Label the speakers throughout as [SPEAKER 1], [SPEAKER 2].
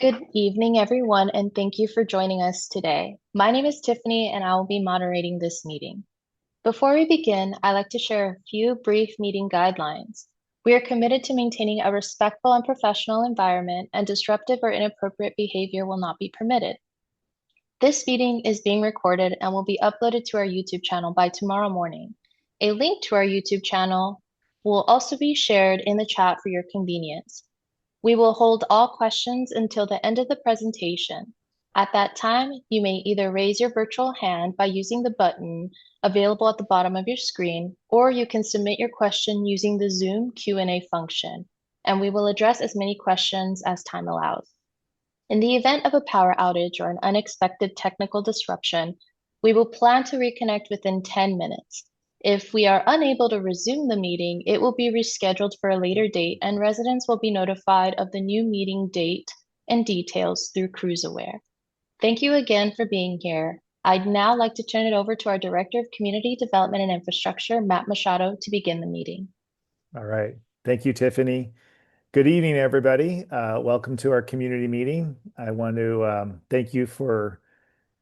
[SPEAKER 1] Good evening, everyone, and thank you for joining us today. My name is Tiffany, and I will be moderating this meeting. Before we begin, I'd like to share a few brief meeting guidelines. We are committed to maintaining a respectful and professional environment, and disruptive or inappropriate behavior will not be permitted. This meeting is being recorded and will be uploaded to our YouTube channel by tomorrow morning. A link to our YouTube channel will also be shared in the chat for your convenience. We will hold all questions until the end of the presentation. At that time, you may either raise your virtual hand by using the button available at the bottom of your screen, or you can submit your question using the Zoom Q&A function, and we will address as many questions as time allows. In the event of a power outage or an unexpected technical disruption, we will plan to reconnect within 10 minutes. If we are unable to resume the meeting, it will be rescheduled for a later date, and residents will be notified of the new meeting date and details through CruiseAware. Thank you again for being here. I'd now like to turn it over to our Director of Community Development and Infrastructure, Matt Machado, to begin the meeting.
[SPEAKER 2] All right. Thank you, Tiffany. Good evening, everybody. Welcome to our community meeting. I want to thank you for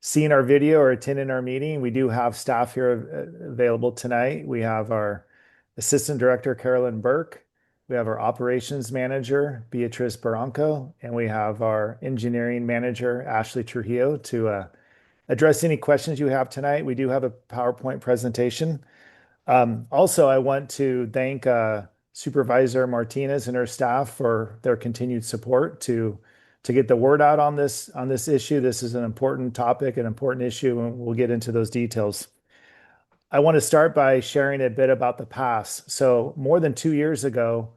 [SPEAKER 2] seeing our video or attending our meeting. We do have staff here available tonight. We have our Assistant Director, Carolyn Burke. We have our Operations Manager, Beatrice Barranco, and we have our Engineering Manager, Ashley Trujillo, to address any questions you have tonight. We do have a PowerPoint presentation. Also, I want to thank Supervisor Martinez and her staff for their continued support to get the word out on this issue. This is an important topic, an important issue, and we'll get into those details. I want to start by sharing a bit about the past. So, more than 2 years ago,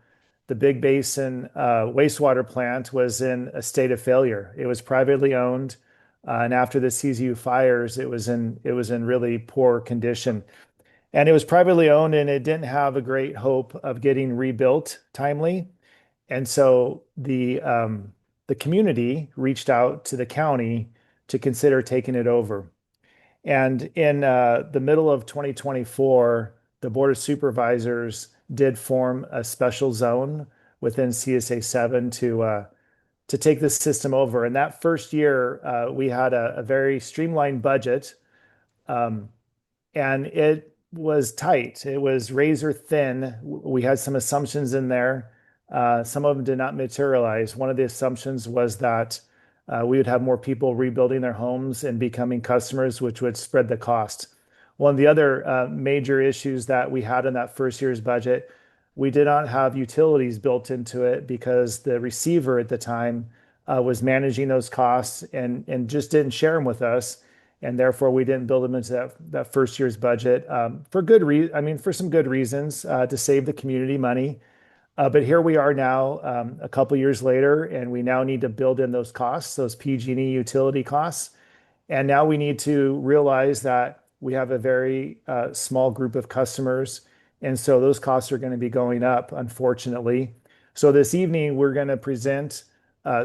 [SPEAKER 2] the Big Basin wastewater plant was in a state of failure. It was privately owned, and after the CZU fires, it was in really poor condition. And it was privately owned, and it didn't have a great hope of getting rebuilt timely. And so the community reached out to the county to consider taking it over. And in the middle of 2024, the Board of Supervisors did form a special zone within CSA 7 to take this system over. And that first year, we had a very streamlined budget. Um, and it was tight. It was razor thin. We had some assumptions in there. Some of them did not materialize. One of the assumptions was that we would have more people rebuilding their homes and becoming customers, which would spread the cost. One of the other major issues that we had in that first year's budget, we did not have utilities built into it because the receiver at the time was managing those costs and just didn't share them with us, and therefore we didn't build them into that first year's budget for some good reasons, to save the community money. But here we are now, a couple years later, and we now need to build in those costs, those PG&E utility costs. And now we need to realize that we have a very small group of customers, and so those costs are going to be going up, unfortunately. So this evening, we're going to present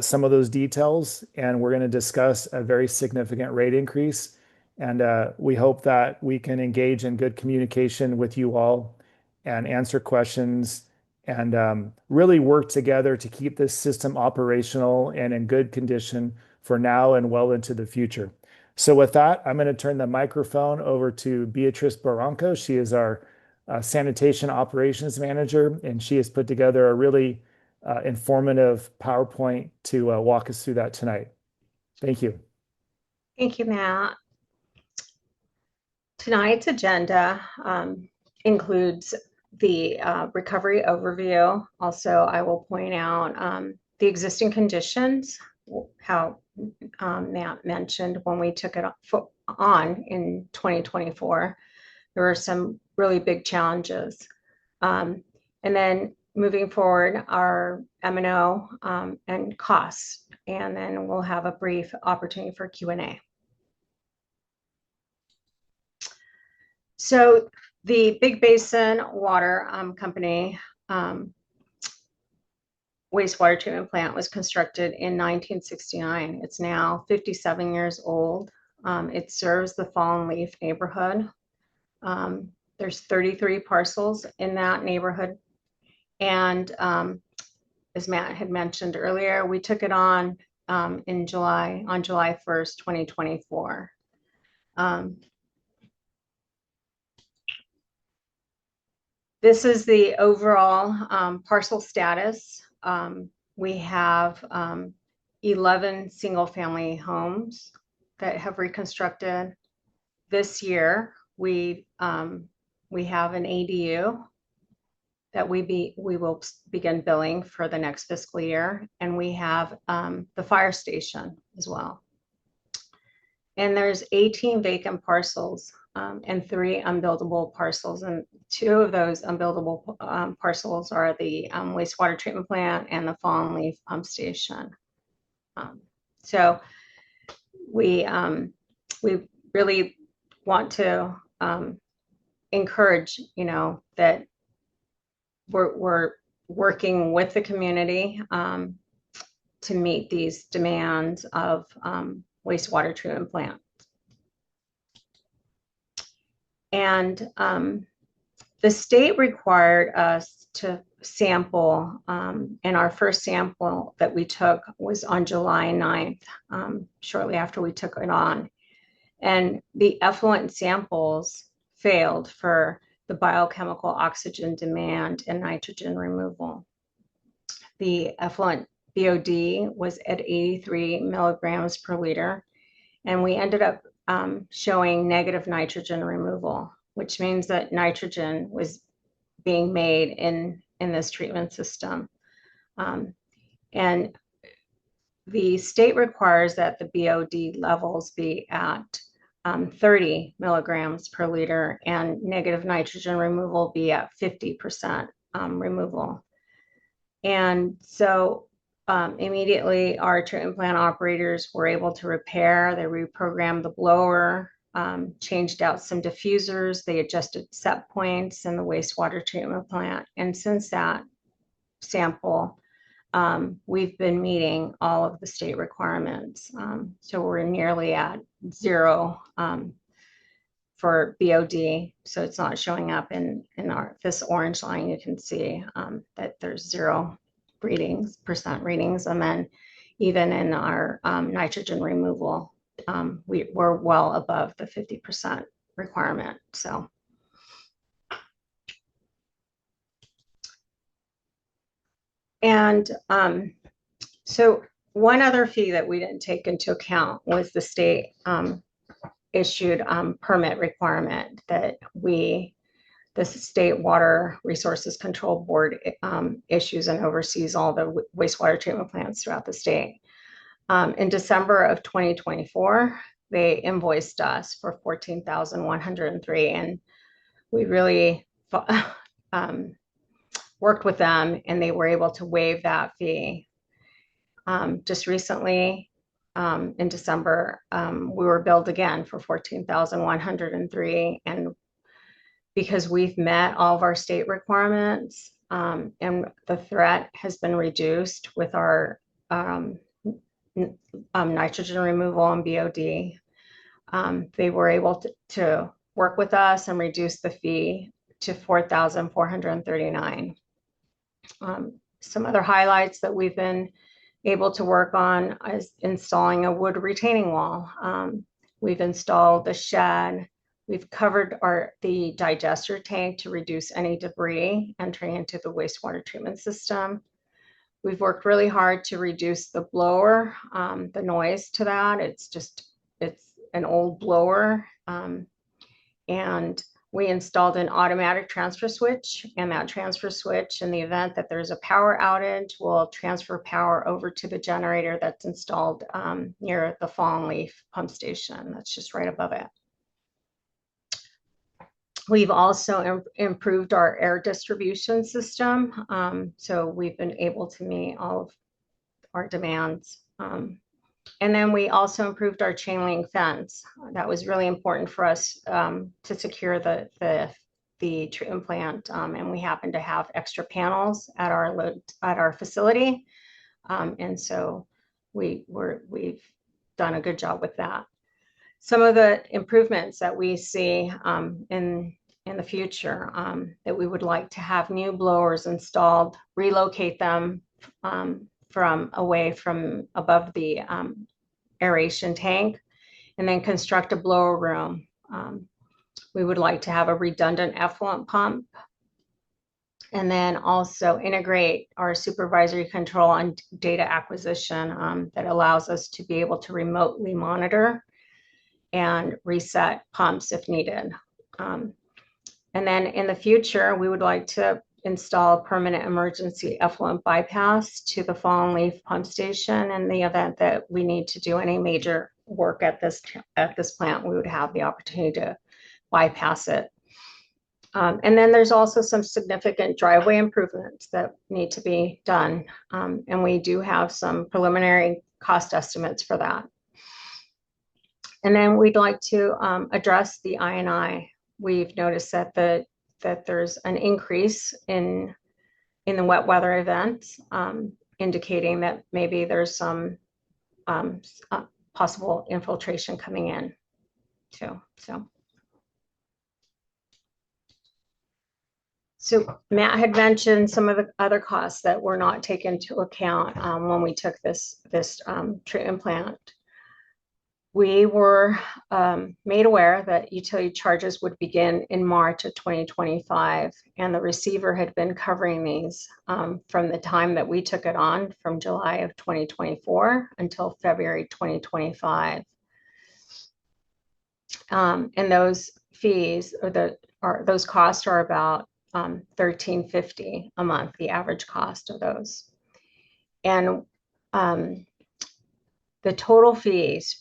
[SPEAKER 2] some of those details, and we're going to discuss a very significant rate increase. And we hope that we can engage in good communication with you all and answer questions and really work together to keep this system operational and in good condition for now and well into the future. So with that, I'm going to turn the microphone over to Beatrice Barranco. She is our Sanitation Operations Manager, and she has put together a really informative PowerPoint to walk us through that tonight. Thank you.
[SPEAKER 3] Thank you, Matt. Tonight's agenda includes the recovery overview. Also, I will point out the existing conditions, how Matt mentioned when we took it on in 2024. There were some really big challenges. And then moving forward, our M&O and costs. And then we'll have a brief opportunity for Q&A. So the Big Basin Water Company wastewater treatment plant was constructed in 1969. It's now 57 years old. It serves the Fallen Leaf neighborhood. There's 33 parcels in that neighborhood. And as Matt had mentioned earlier, we took it on on July 1st, 2024. This is the overall parcel status. We have 11 single-family homes that have reconstructed. This year, we have an ADU that we will begin billing for the next fiscal year, and we have the fire station as well. And there's 18 vacant parcels and 3 unbuildable parcels, and 2 of those unbuildable parcels are the wastewater treatment plant and the Fallen Leaf pump station. So we really want to encourage, that we're working with the community to meet these demands of wastewater treatment plant. And the state required us to sample, and our first sample that we took was on July 9th, shortly after we took it on. And the effluent samples failed for the biochemical oxygen demand and nitrogen removal. The effluent BOD was at 83 milligrams per liter, and we ended up showing negative nitrogen removal, which means that nitrogen was being made in this treatment system. And the state requires that the BOD levels be at 30 milligrams per liter and negative nitrogen removal be at 50% removal. And so immediately our treatment plant operators were able to repair. They reprogrammed the blower, changed out some diffusers, they adjusted set points in the wastewater treatment plant. And since that sample, we've been meeting all of the state requirements. So we're nearly at 0 for BOD. So it's not showing up in this orange line. You can see that there's 0 percent readings. And then even in our nitrogen removal, we're well above the 50% requirement. So. And so one other fee that we didn't take into account was the state issued permit requirement that the State Water Resources Control Board issues and oversees all the wastewater treatment plants throughout the state. In December of 2024, they invoiced us for $14,103, and we really worked with them, and they were able to waive that fee. Just recently, in December, we were billed again for $14,103, and because we've met all of our state requirements, and the threat has been reduced with our nitrogen removal and BOD, they were able to work with us and reduce the fee to $4,439. Some other highlights that we've been able to work on is installing a wood retaining wall. We've installed the shed. We've covered the digester tank to reduce any debris entering into the wastewater treatment system. We've worked really hard to reduce the blower, the noise to that. It's an old blower. And we installed an automatic transfer switch, and that transfer switch, in the event that there's a power outage, will transfer power over to the generator that's installed near the Fallen Leaf pump station. That's just right above it. We've also improved our air distribution system. So we've been able to meet all of our demands. And then we also improved our chain link fence. That was really important for us to secure the treatment plant. And we happen to have extra panels at our facility. And so we've done a good job with that. Some of the improvements that we see in the future, that we would like to have new blowers installed, relocate them from from away from above the aeration tank, and then construct a blower room. We would like to have a redundant effluent pump, and then also integrate our supervisory control and data acquisition that allows us to be able to remotely monitor and reset pumps if needed. And then in the future, we would like to install a permanent emergency effluent bypass to the Fallen Leaf pump station. In the event that we need to do any major work at this plant, we would have the opportunity to bypass it. And then there's also some significant driveway improvements that need to be done. And we do have some preliminary cost estimates for that. And then we'd like to address the I&I. We've noticed that there's an increase in the wet weather events, indicating that maybe there's some possible infiltration coming in too. So Matt had mentioned some of the other costs that were not taken into account when we took this treatment plant. We were made aware that utility charges would begin in March of 2025, and the receiver had been covering these from the time that we took it on, from July of 2024 until February 2025. And those fees, or those costs, are about $13.50 a month, the average cost of those. And the total fees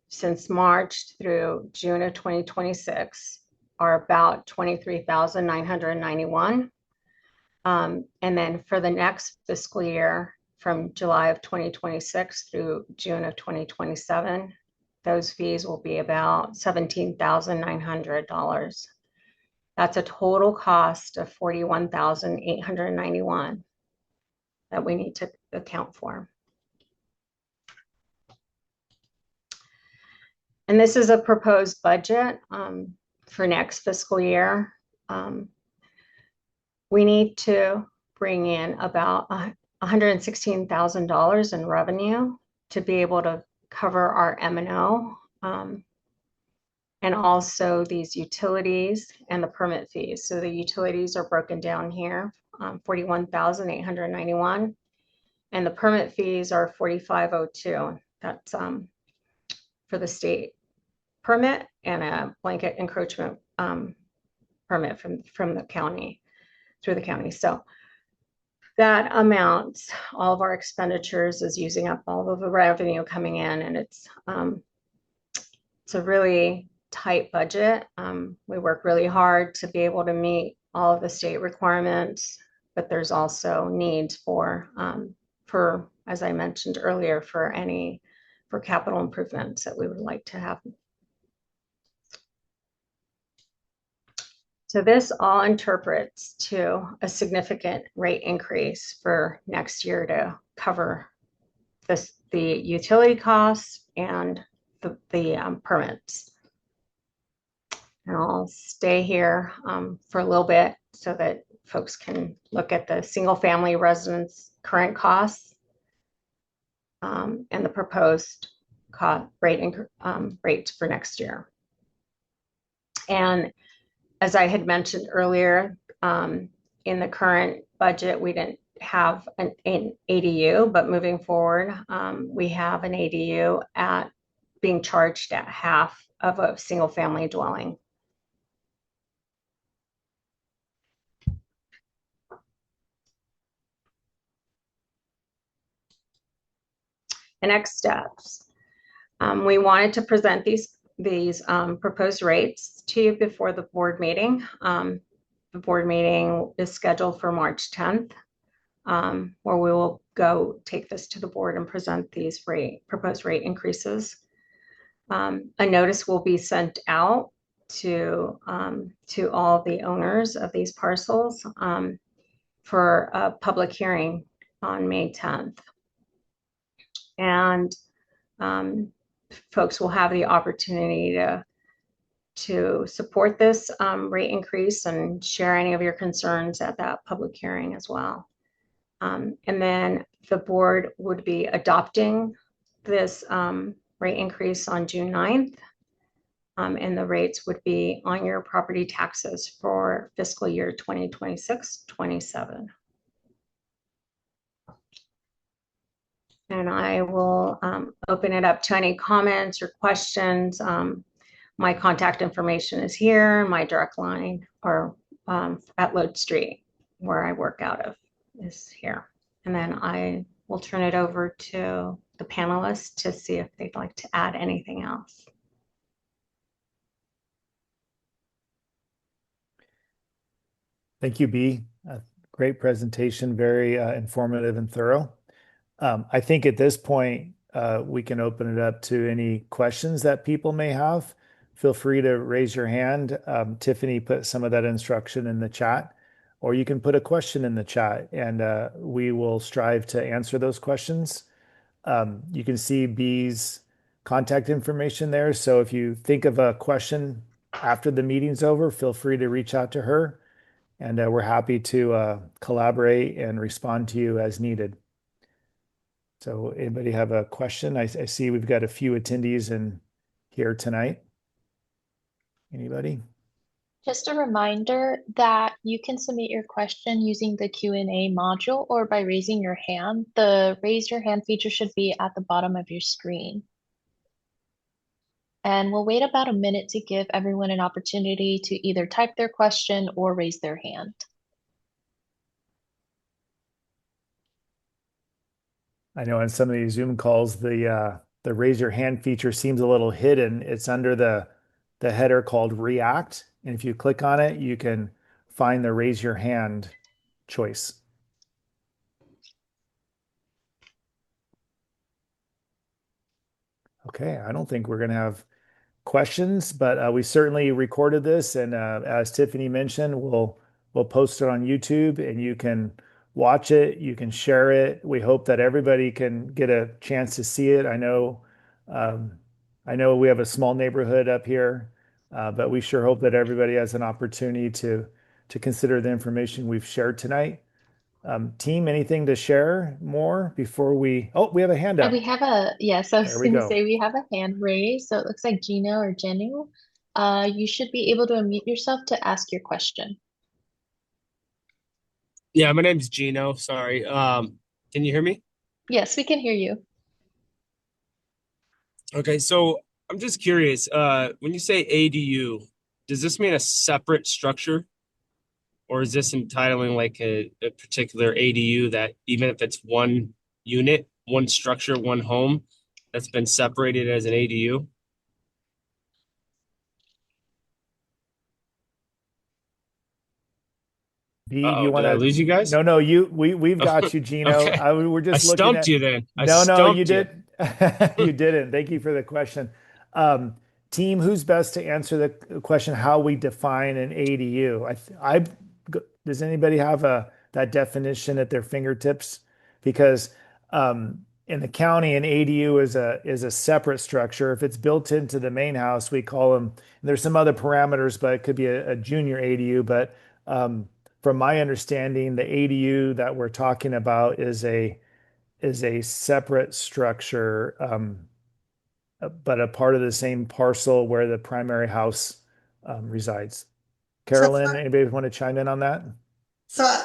[SPEAKER 3] since March through June of 2026 are about $23,991. And then for the next fiscal year, from July of 2026 through June of 2027, those fees will be about $17,900. That's a total cost of $41,891 that we need to account for. And this is a proposed budget for next fiscal year. We need to bring in about $116,000 in revenue to be able to cover our M&O, and also these utilities and the permit fees. So the utilities are broken down here, $41,891, and the permit fees are $4,502. That's for the state permit and a blanket encroachment permit from the county, through the county. So that amounts, all of our expenditures is using up all of the revenue coming in, and it's a really tight budget. We work really hard to be able to meet all of the state requirements, but there's also needs for, as I mentioned earlier, for capital improvements that we would like to have. So this all interprets to a significant rate increase for next year to cover the utility costs and the permits. And I'll stay here for a little bit so that folks can look at the single family residence current costs and the proposed rates for next year. And as I had mentioned earlier, in the current budget, we didn't have an ADU, but moving forward, we have an ADU being charged at half of a single family dwelling. The next steps. We wanted to present these proposed rates to you before the board meeting. The board meeting is scheduled for March 10th, where we will go take this to the board and present these proposed rate increases. A notice will be sent out to all the owners of these parcels for a public hearing on May 10th. And folks will have the opportunity to support this rate increase and share any of your concerns at that public hearing as well. And then The board would be adopting this rate increase on June 9th. And the rates would be on your property taxes for fiscal year 2026-27. And I will open it up to any comments or questions. My contact information is here. My direct line or at Lode Street, where I work out of, is here. And then I will turn it over to the panelists to see if they'd like to add anything else.
[SPEAKER 2] Thank you, B. Great presentation, very informative and thorough. I think at this point, we can open it up to any questions that people may have. Feel free to raise your hand. Tiffany put some of that instruction in the chat, or you can put a question in the chat and we will strive to answer those questions. You can see B's contact information there. So if you think of a question after the meeting's over, feel free to reach out to her and we're happy to collaborate and respond to you as needed. So anybody have a question? I see we've got a few attendees in here tonight. Anybody?
[SPEAKER 1] Just a reminder that you can submit your question using the Q&A module or by raising your hand. The raise your hand feature should be at the bottom of your screen. And we'll wait about a minute to give everyone an opportunity to either type their question or raise their hand.
[SPEAKER 2] I know on some of these Zoom calls, the raise your hand feature seems a little hidden. It's under the header called React. And if you click on it, you can find the raise your hand choice. Okay, I don't think we're going to have questions, but we certainly recorded this, and as Tiffany mentioned, we'll post it on YouTube, and you can watch it, you can share it. We hope that everybody can get a chance to see it. Um, I know we have a small neighborhood up here, but we sure hope that everybody has an opportunity to consider the information we've shared tonight. Team, anything to share more before we? Oh, we have a hand up.
[SPEAKER 1] We have yes, I was
[SPEAKER 2] There we
[SPEAKER 1] going to
[SPEAKER 2] go.
[SPEAKER 1] say we have a hand raised. So it looks like Gino or Jenu. You should be able to unmute yourself to ask your question.
[SPEAKER 4] Yeah, my name's Gino. Sorry. Can you hear me?
[SPEAKER 1] Yes, we can hear you.
[SPEAKER 4] Okay, so I'm just curious. When you say ADU, does this mean a separate structure, or is this entitling like a particular ADU that even if it's one unit, one structure, one home that's been separated as an ADU?
[SPEAKER 2] B, do you
[SPEAKER 4] Uh-oh,
[SPEAKER 2] want
[SPEAKER 4] did I
[SPEAKER 2] to?
[SPEAKER 4] lose you guys?
[SPEAKER 2] No, we've got you, Gino.
[SPEAKER 4] Okay.
[SPEAKER 2] We're
[SPEAKER 4] I
[SPEAKER 2] just looking
[SPEAKER 4] stumped
[SPEAKER 2] at.
[SPEAKER 4] you then. I
[SPEAKER 2] No, you
[SPEAKER 4] stumped you.
[SPEAKER 2] did. You didn't. Thank you for the question. Um, Team, who's best to answer the question how we define an ADU? Does anybody have that definition at their fingertips? Because in the county, an ADU is a separate structure. If it's built into the main house, we call them. There's some other parameters, but it could be a junior ADU. But from my understanding, the ADU that we're talking about is a separate structure, but a part of the same parcel where the primary house resides.
[SPEAKER 5] So,
[SPEAKER 2] Carolyn, anybody want to chime in on that?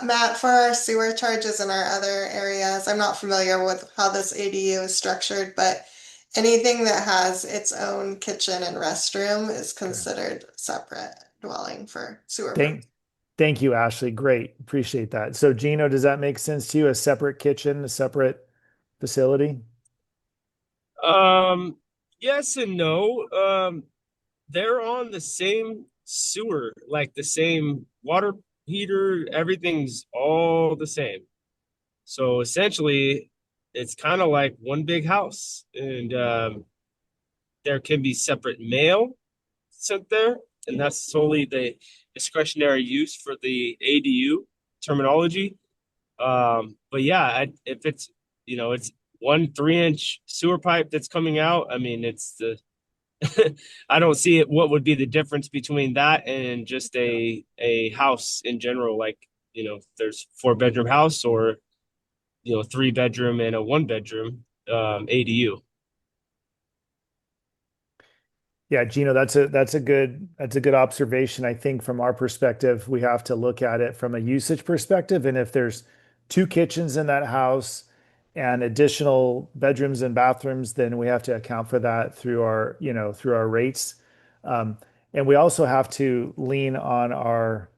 [SPEAKER 5] Matt, for our sewer charges in our other areas, I'm not familiar with how this ADU is structured, but anything that has its own kitchen and restroom is
[SPEAKER 2] Sure.
[SPEAKER 5] considered separate dwelling for sewer
[SPEAKER 2] Thank,
[SPEAKER 5] purposes.
[SPEAKER 2] thank you, Ashley. Great. Appreciate that. So, Gino, does that make sense to you? A separate kitchen, a separate facility?
[SPEAKER 4] Yes and no. They're on the same sewer, like the same water heater, everything's all the same. So essentially, it's kind of like one big house, and there can be separate mail sent there, and that's solely the discretionary use for the ADU terminology. But yeah, if it's it's 1 3-inch sewer pipe that's coming out. I mean, it's the I don't see it. What would be the difference between that and just a house in general? Like, there's 4-bedroom house or 3-bedroom and a 1-bedroom ADU.
[SPEAKER 2] Yeah, Gino, that's a good observation. I think from our perspective, we have to look at it from a usage perspective. And if there's two kitchens in that house and additional bedrooms and bathrooms, then we have to account for that through our rates. Um, and we also have to lean on our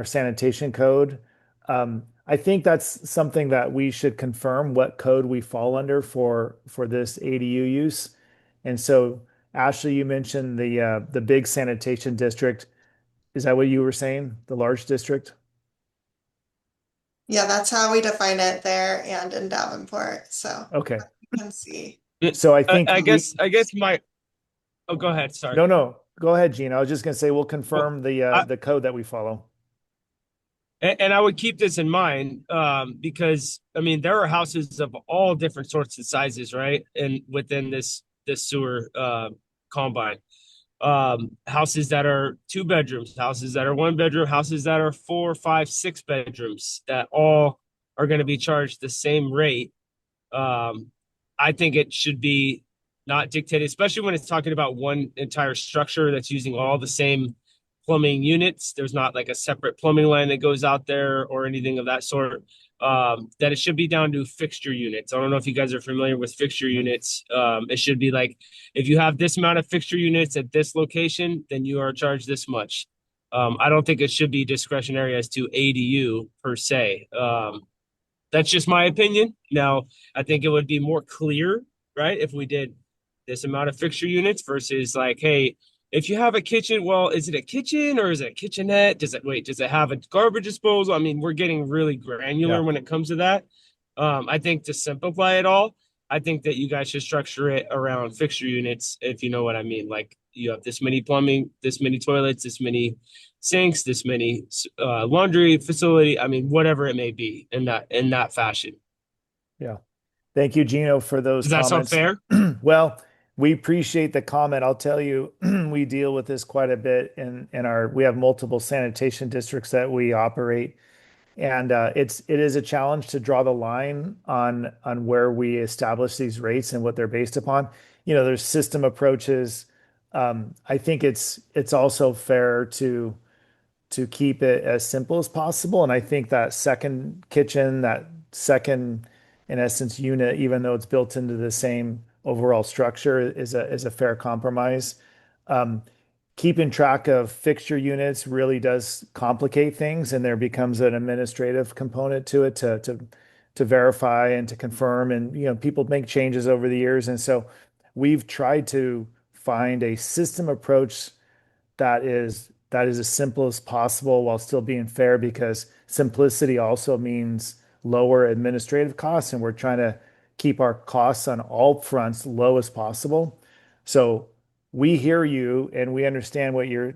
[SPEAKER 2] sanitation code. I think that's something that we should confirm what code we fall under for this ADU use. And so Ashley, you mentioned the big sanitation district. Is that what you were saying? The large district?
[SPEAKER 5] Yeah, that's how we define it there and in Davenport. So
[SPEAKER 2] Okay.
[SPEAKER 5] you can see.
[SPEAKER 2] So I
[SPEAKER 4] I,
[SPEAKER 2] think
[SPEAKER 4] I
[SPEAKER 2] we
[SPEAKER 4] guess I guess my oh, go ahead. Sorry.
[SPEAKER 2] no, no. Go ahead, Gene. I was just gonna say we'll
[SPEAKER 4] Well,
[SPEAKER 2] confirm the code that we follow.
[SPEAKER 4] and I would keep this in mind because I mean there are houses of all different sorts and sizes, right? And within this sewer combine, houses that are 2 bedrooms, houses that are 1 bedroom, houses that are 4, 5, 6 bedrooms, that all are going to be charged the same rate. Um, I think it should be not dictated, especially when it's talking about one entire structure that's using all the same plumbing units. There's not like a separate plumbing line that goes out there or anything of that sort. That it should be down to fixture units. I don't know if you guys are familiar with fixture units. It should be like if you have this amount of fixture units at this location, then you are charged this much. I don't think it should be discretionary as to ADU per se. That's just my opinion. Now, I think it would be more clear, right, if we did this amount of fixture units versus like, hey, if you have a kitchen, well, is it a kitchen or is it a kitchenette? Does it have a garbage disposal? I mean, we're getting really granular
[SPEAKER 2] Yeah.
[SPEAKER 4] when it comes to that. I think to simplify it all, I think that you guys should structure it around fixture units, if you know what I mean. Like you have this many plumbing, this many toilets, this many sinks, this many laundry facility. I mean, whatever it may be in that fashion.
[SPEAKER 2] Yeah. Thank you, Gino, for those
[SPEAKER 4] Does that sound
[SPEAKER 2] comments.
[SPEAKER 4] fair?
[SPEAKER 2] Well, we appreciate the comment. I'll tell you, we deal with this quite a bit we have multiple sanitation districts that we operate. And it is a challenge to draw the line on where we establish these rates and what they're based upon. There's system approaches. I think it's also fair to keep it as simple as possible. And I think that second kitchen, that second, in essence, unit, even though it's built into the same overall structure, is a fair compromise. Um, Keeping track of fixture units really does complicate things, and there becomes an administrative component to it to verify and to confirm. And people make changes over the years, and so we've tried to find a system approach that is as simple as possible while still being fair, because simplicity also means lower administrative costs, and we're trying to keep our costs on all fronts low as possible. So we hear you and we understand what you're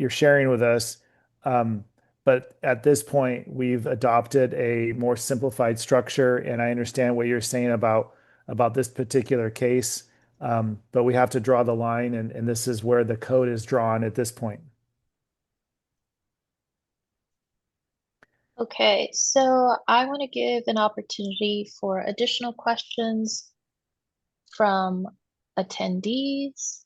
[SPEAKER 2] sharing with us. Um, but at this point, we've adopted a more simplified structure, and I understand what you're saying about this particular case. But we have to draw the line, and this is where the code is drawn at this point.
[SPEAKER 1] Okay, so I want to give an opportunity for additional questions from attendees.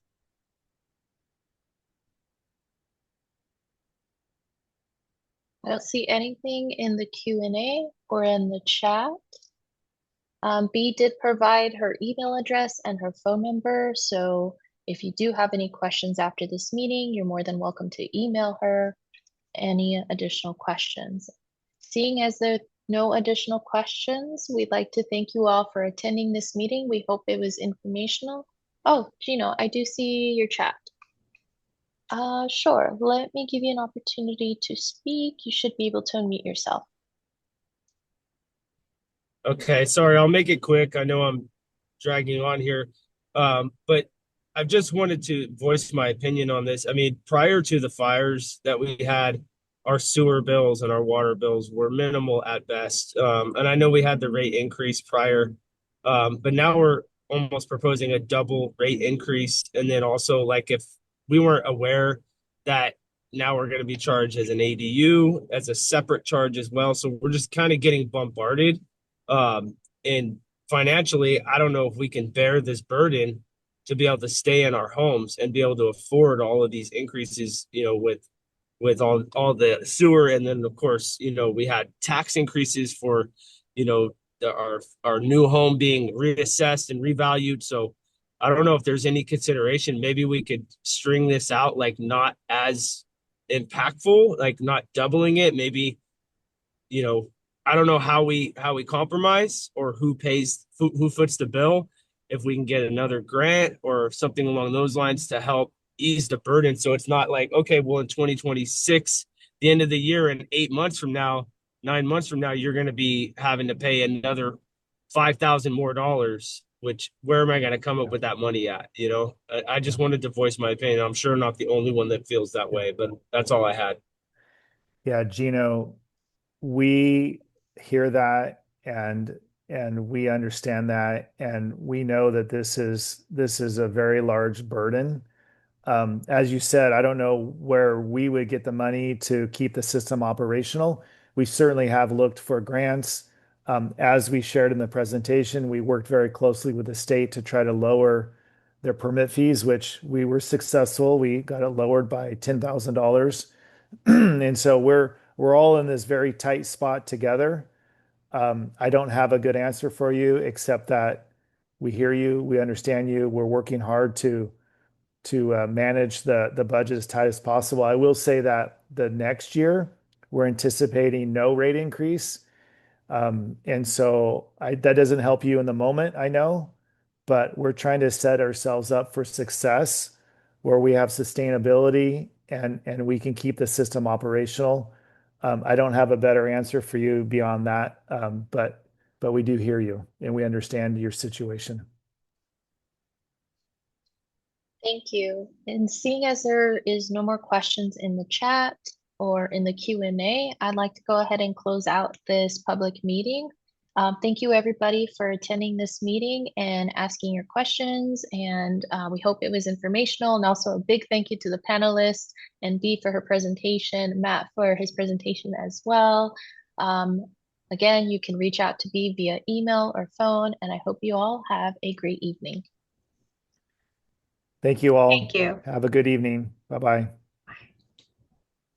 [SPEAKER 1] I don't see anything in the Q&A or in the chat. Bee did provide her email address and her phone number, so if you do have any questions after this meeting, you're more than welcome to email her any additional questions. Seeing as there are no additional questions, we'd like to thank you all for attending this meeting. We hope it was informational. Oh, Gino, I do see your chat. Sure, let me give you an opportunity to speak. You should be able to unmute yourself.
[SPEAKER 4] Okay, sorry, I'll make it quick. I know I'm dragging on here. But I just wanted to voice my opinion on this. I mean, prior to the fires that we had, our sewer bills and our water bills were minimal at best. And I know we had the rate increase prior, but now we're almost proposing a double rate increase. And then also, like, if we weren't aware that now we're going to be charged as an ADU, as a separate charge as well. So we're just kind of getting bombarded And financially, I don't know if we can bear this burden to be able to stay in our homes and be able to afford all of these increases, with all the sewer. And then of course, we had tax increases for, our new home being reassessed and revalued. So I don't know if there's any consideration. Maybe we could string this out, like not as impactful, like not doubling it. Maybe, you know, I don't know how we compromise, or who foots the bill, if we can get another grant or something along those lines to help ease the burden. So it's not like, okay, well, in 2026, the end of the year, and 8 months from now, 9 months from now, you're going to be having to pay another 5,000 more dollars. Which, where am I going to come up with that money at? I just wanted to voice my opinion. I'm sure I'm not the only one that feels that way, but that's all I had.
[SPEAKER 2] Yeah, Gino, we hear that, and we understand that, and we know that this is a very large burden. As you said, I don't know where we would get the money to keep the system operational. We certainly have looked for grants. As we shared in the presentation, we worked very closely with the state to try to lower their permit fees, which we were successful. We got it lowered by $10,000. And so we're all in this very tight spot together. I don't have a good answer for you, except that we hear you, we understand you. We're working hard to manage the budget as tight as possible. I will say that the next year we're anticipating no rate increase. And so that doesn't help you in the moment, I know, but we're trying to set ourselves up for success where we have sustainability and we can keep the system operational. I don't have a better answer for you beyond that, but we do hear you and we understand your situation.
[SPEAKER 1] Thank you. And seeing as there is no more questions in the chat or in the Q&A, I'd like to go ahead and close out this public meeting. Thank you everybody for attending this meeting and asking your questions. And we hope it was informational, and also a big thank you to the panelists, and Bea for her presentation, Matt for his presentation as well. Again, you can reach out to Bea via email or phone, and I hope you all have a great evening.
[SPEAKER 2] Thank you all.
[SPEAKER 3] Thank you.
[SPEAKER 2] Have a good evening. Bye-bye.